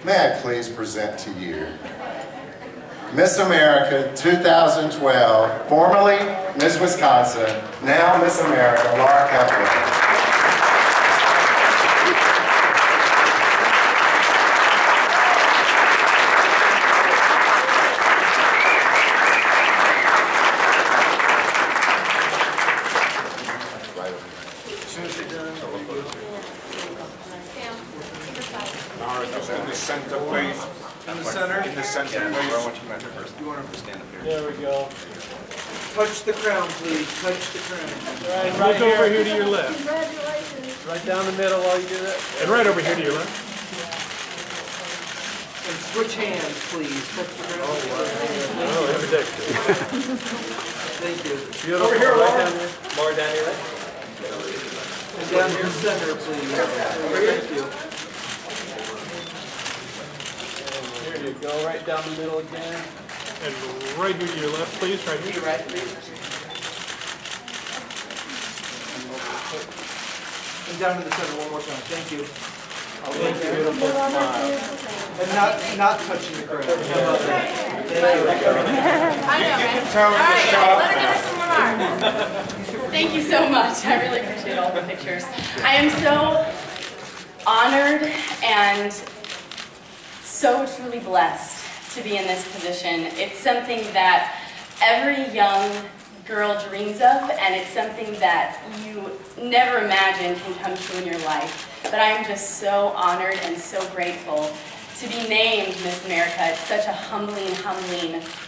may I please present to you Miss America 2012, formerly Miss Wisconsin, now Miss America, Laura Kaplan. Center, please. In the center? In the center, please. You want to stand up here? There we go. Touch the crown, please. Touch the crown. Right, look over here to your left. Congratulations. Right down the middle while you do that. And right over here to your left. And switch hands, please. Touch the crown. Oh, every day. Thank you. Beautiful. Over here, right down here. More down your right. And down here center, please. Thank you. There you go, right down the middle again. And right here to your left, please, right here. Right, please. And down to the center one more time. Thank you. Thank you. Beautiful smile. And not touching the crown. I know, right? All right, let her give us some more. Thank you so much. I really appreciate all the pictures. I am so honored and so truly blessed to be in this position. It's something that every young girl dreams of, and it's something that you never imagine can come true in your life. But I am just so honored and so grateful to be named Miss America. It's such a humbling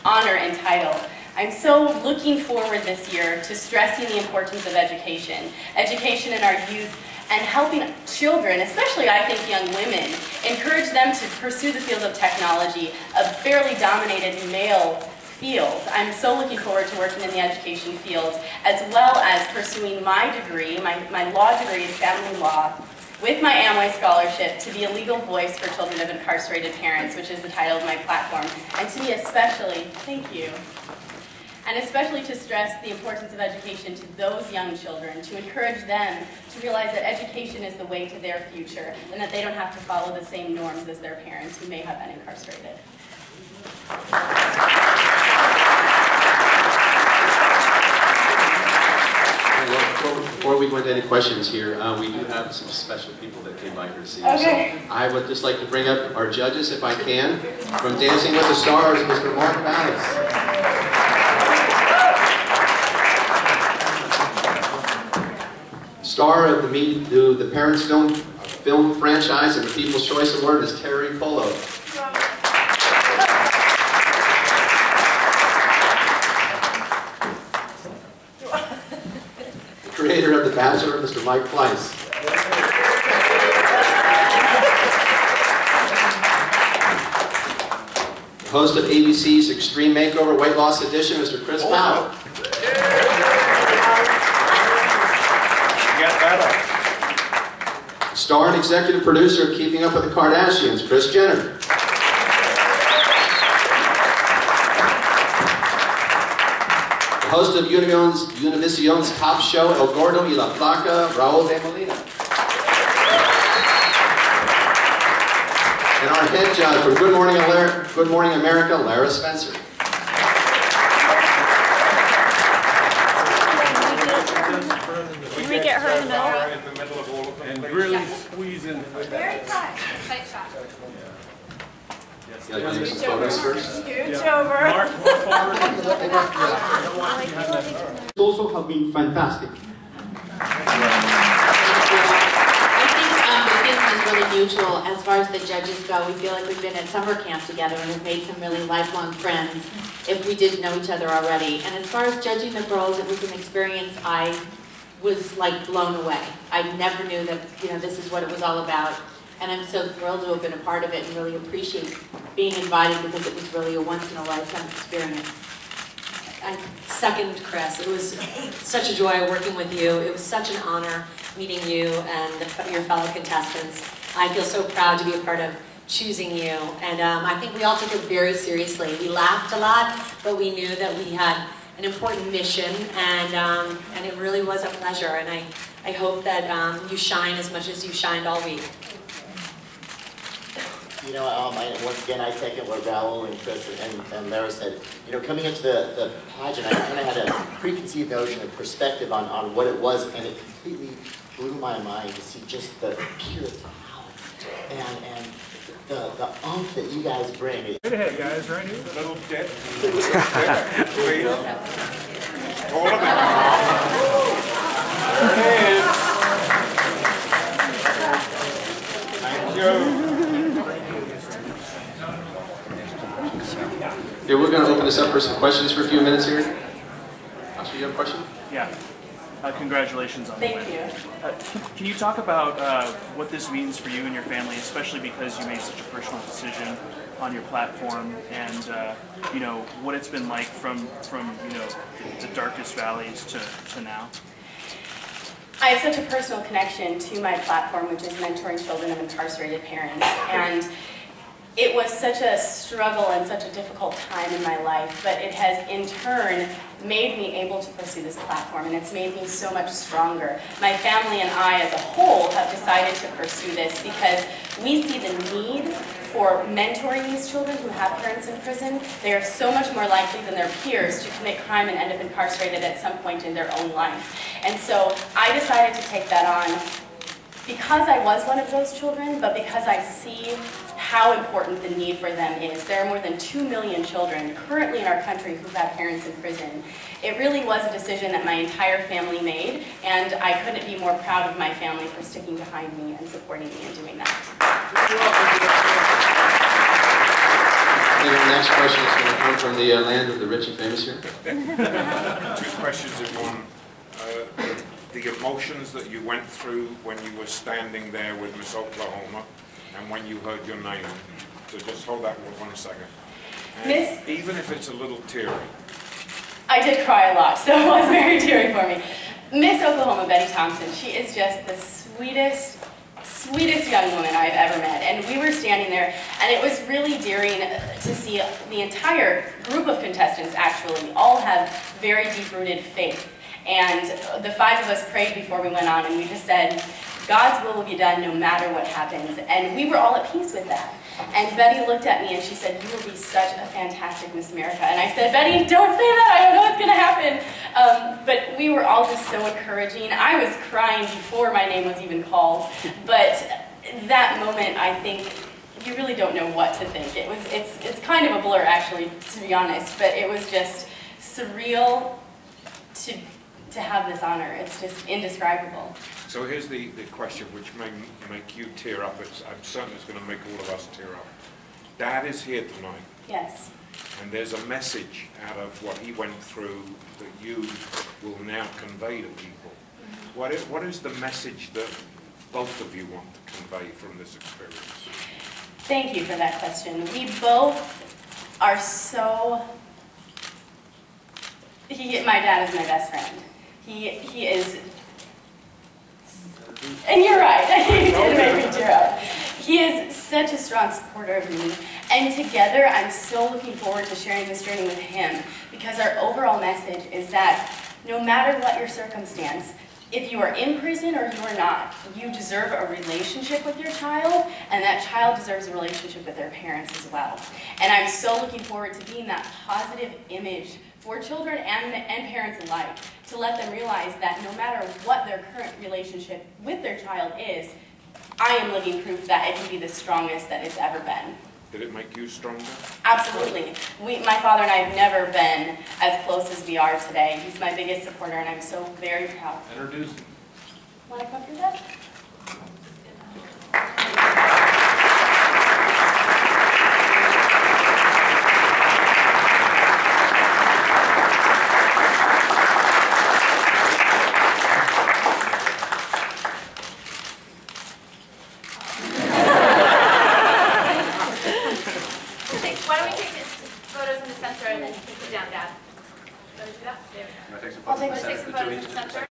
honor and title. I'm so looking forward this year to stressing the importance of education. Education in our youth and helping children, especially I think young women, encourage them to pursue the field of technology, a fairly dominated male field. I'm so looking forward to working in the education field, as well as pursuing my degree, my law degree in family law, with my Amway scholarship to be a legal voice for children of incarcerated parents, which is the title of my platform, and to be especially, thank you, and especially to stress the importance of education to those young children, to encourage them to realize that education is the way to their future, and that they don't have to follow the same norms as their parents who may have been incarcerated. Before we go into any questions here, we do have some special people that came by here to see you. Okay. So I would just like to bring up our judges, if I can, from Dancing with the Stars, Mr. Mark Ballas. Star of the Parents Film Franchise and the People's Choice Award is Terry Polo. The creator of The Bachelor, Mr. Mike Fleiss. The host of ABC's Extreme Makeover Weight Loss Edition, Mr. Chris Powell. Star and executive producer of Keeping Up with the Kardashians, Kris Jenner. The host of Univision's top show, El Gordo y la Flaca, Raul de Molina. And our head judge for Good Morning America, Lara Spencer. Can we get her in the middle? And really squeeze in. Very tight. Tight shot. Yeah, you do some photos first. Scooch over. Mark forward. Also have been fantastic. I think the feeling is really mutual as far as the judges go. We feel like we've been at summer camp together and have made some really lifelong friends if we didn't know each other already. And as far as judging the girls, it was an experience I was like blown away. I never knew that, this is what it was all about. And I'm so thrilled to have been a part of it and really appreciate being invited because it was really a once-in-a-lifetime experience. I second Chris. It was such a joy working with you. It was such an honor meeting you and your fellow contestants. I feel so proud to be a part of choosing you. And I think we all took it very seriously. We laughed a lot, but we knew that we had an important mission, and it really was a pleasure. And I hope that you shine as much as you shined all week. Once again, I second what Raul and Chris and Lara said. Coming into the pageant, I kind of had a preconceived notion of perspective on what it was, and it completely blew my mind to see just the pure talent and the oomph that you guys bring. Right ahead, guys, right here. A little bit. Hold on. There it is. Thank you. Okay, we're going to open this up for some questions for a few minutes here. Ashley, you have a question? Yeah. Congratulations on the win. Thank you. Can you talk about what this means for you and your family, especially because you made such a personal decision on your platform, and what it's been like from the darkest valleys to now? I have such a personal connection to my platform, which is mentoring children of incarcerated parents, and it was such a struggle and such a difficult time in my life, but it has in turn made me able to pursue this platform, and it's made me so much stronger. My family and I as a whole have decided to pursue this because we see the need for mentoring these children who have parents in prison. They are so much more likely than their peers to commit crime and end up incarcerated at some point in their own life. And so I decided to take that on because I was one of those children, but because I see how important the need for them is. There are more than 2 million children currently in our country who have parents in prison. It really was a decision that my entire family made, and I couldn't be more proud of my family for sticking behind me and supporting me in doing that. And our next question is going to come from the land of the rich and famous here. 2 questions in one. The emotions that you went through when you were standing there with Miss Oklahoma and when you heard your name. So just hold that for 1 second. And even if it's a little teary. I did cry a lot, so it was very teary for me. Miss Oklahoma, Betty Thompson, she is just the sweetest young woman I've ever met. And we were standing there, and it was really daring to see the entire group of contestants actually all have very deep-rooted faith. And the 5 of us prayed before we went on, and we just said, God's will be done no matter what happens. And we were all at peace with that. And Betty looked at me and she said, you will be such a fantastic Miss America. And I said, Betty, don't say that, I don't know what's going to happen. But we were all just so encouraging. I was crying before my name was even called. But that moment, I think, you really don't know what to think. It's kind of a blur, actually, to be honest. But it was just surreal to have this honor. It's just indescribable. So here's the question which may make you tear up. I'm certain it's going to make all of us tear up. Dad is here tonight. Yes. And there's a message out of what he went through that you will now convey to people. Mm-hmm. What is the message that both of you want to convey from this experience? Thank you for that question. We both are so... my dad is my best friend. He is... And you're right, he did make me tear up. He is such a strong supporter of me, and together I'm so looking forward to sharing this journey with him, because our overall message is that no matter what your circumstance, if you are in prison or you are not, you deserve a relationship with your child, and that child deserves a relationship with their parents as well. And I'm so looking forward to being that positive image for children and parents alike, to let them realize that no matter what their current relationship with their child is, I am living proof that it can be the strongest that it's ever been. Did it make you stronger? Absolutely. My father and I have never been as close as we are today. He's my biggest supporter, and I'm so very proud. Introduce him. Want to come through that? Why don't we take these photos in the center and then take them down, Dad? Want to do that? There we go. Can I take some I'll take Let's take some photos in the center.